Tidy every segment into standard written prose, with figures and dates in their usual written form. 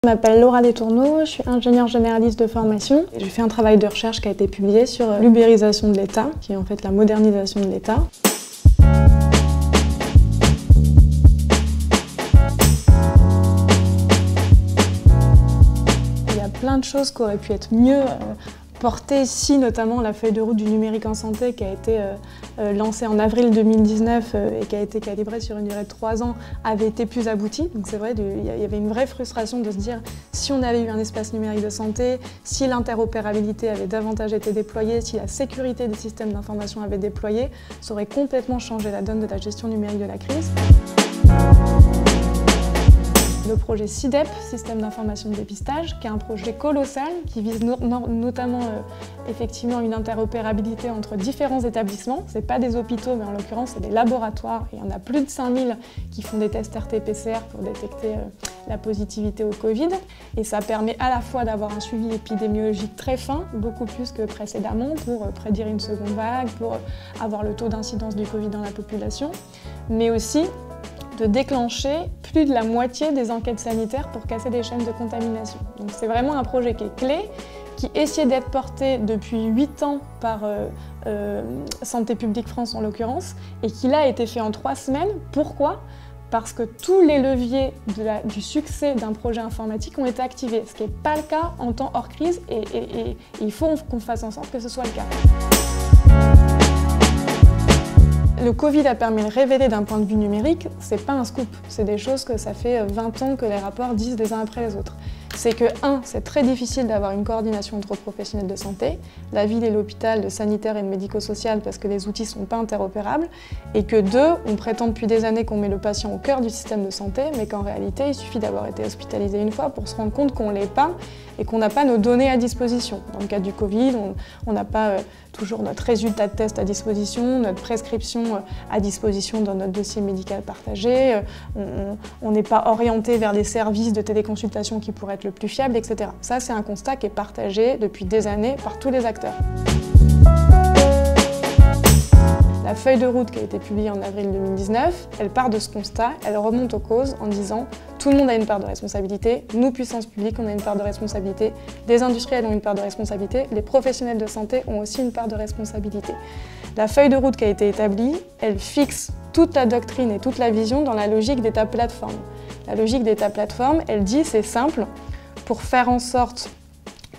Je m'appelle Laura Letourneau, je suis ingénieure généraliste de formation. J'ai fait un travail de recherche qui a été publié sur l'ubérisation de l'État, qui est en fait la modernisation de l'État. Il y a plein de choses qui auraient pu être mieux portées si notamment la feuille de route du numérique en santé qui a été lancée en avril 2019 et qui a été calibrée sur une durée de 3 ans avait été plus aboutie. Donc c'est vrai, il y avait une vraie frustration de se dire si on avait eu un espace numérique de santé, si l'interopérabilité avait davantage été déployée, si la sécurité des systèmes d'information avait déployé, ça aurait complètement changé la donne de la gestion numérique de la crise. Le projet SIDEP, Système d'information de dépistage, qui est un projet colossal qui vise notamment effectivement une interopérabilité entre différents établissements. Ce n'est pas des hôpitaux, mais en l'occurrence, c'est des laboratoires. Il y en a plus de 5000 qui font des tests RT-PCR pour détecter la positivité au Covid. Et ça permet à la fois d'avoir un suivi épidémiologique très fin, beaucoup plus que précédemment, pour prédire une seconde vague, pour avoir le taux d'incidence du Covid dans la population, mais aussi de déclencher plus de la moitié des enquêtes sanitaires pour casser des chaînes de contamination. Donc c'est vraiment un projet qui est clé, qui essaie d'être porté depuis 8 ans par Santé publique France en l'occurrence, et qui là a été fait en 3 semaines. Pourquoi ? Parce que tous les leviers du succès d'un projet informatique ont été activés, ce qui n'est pas le cas en temps hors crise, et il faut qu'on fasse en sorte que ce soit le cas. Le Covid a permis de révéler d'un point de vue numérique, c'est pas un scoop, c'est des choses que ça fait 20 ans que les rapports disent les uns après les autres. C'est que, c'est très difficile d'avoir une coordination entre professionnels de santé, la ville et l'hôpital, le sanitaire et le médico-social, parce que les outils ne sont pas interopérables, et que 2, on prétend depuis des années qu'on met le patient au cœur du système de santé, mais qu'en réalité, il suffit d'avoir été hospitalisé une fois pour se rendre compte qu'on ne l'est pas et qu'on n'a pas nos données à disposition. Dans le cas du Covid, on n'a pas toujours notre résultat de test à disposition, notre prescription à disposition dans notre dossier médical partagé, on n'est pas orienté vers des services de téléconsultation qui pourraient être le plus fiable, etc. Ça, c'est un constat qui est partagé depuis des années par tous les acteurs. La feuille de route qui a été publiée en avril 2019, elle part de ce constat, elle remonte aux causes en disant tout le monde a une part de responsabilité, nous, puissance publique, on a une part de responsabilité, les industriels ont une part de responsabilité, les professionnels de santé ont aussi une part de responsabilité. La feuille de route qui a été établie, elle fixe toute la doctrine et toute la vision dans la logique d'État plateforme. La logique d'État plateforme, elle dit c'est simple, pour faire en sorte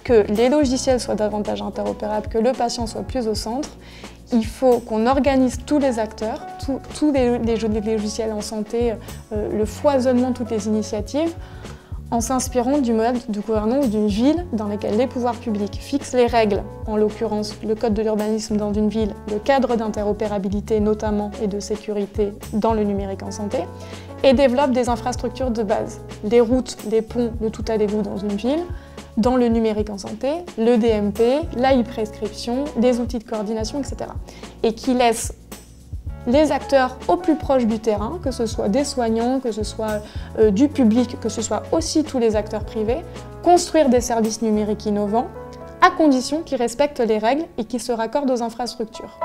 que les logiciels soient davantage interopérables, que le patient soit plus au centre, il faut qu'on organise tous les acteurs, tous les logiciels en santé, le foisonnement de toutes les initiatives, en s'inspirant du mode de gouvernance d'une ville dans laquelle les pouvoirs publics fixent les règles, en l'occurrence le code de l'urbanisme dans une ville, le cadre d'interopérabilité notamment et de sécurité dans le numérique en santé, et développent des infrastructures de base, les routes, les ponts, le tout allez-vous dans une ville, dans le numérique en santé, le DMP, la e-prescription, des outils de coordination, etc. Et qui laisse les acteurs au plus proche du terrain, que ce soit des soignants, que ce soit du public, que ce soit aussi tous les acteurs privés, construire des services numériques innovants, à condition qu'ils respectent les règles et qu'ils se raccordent aux infrastructures.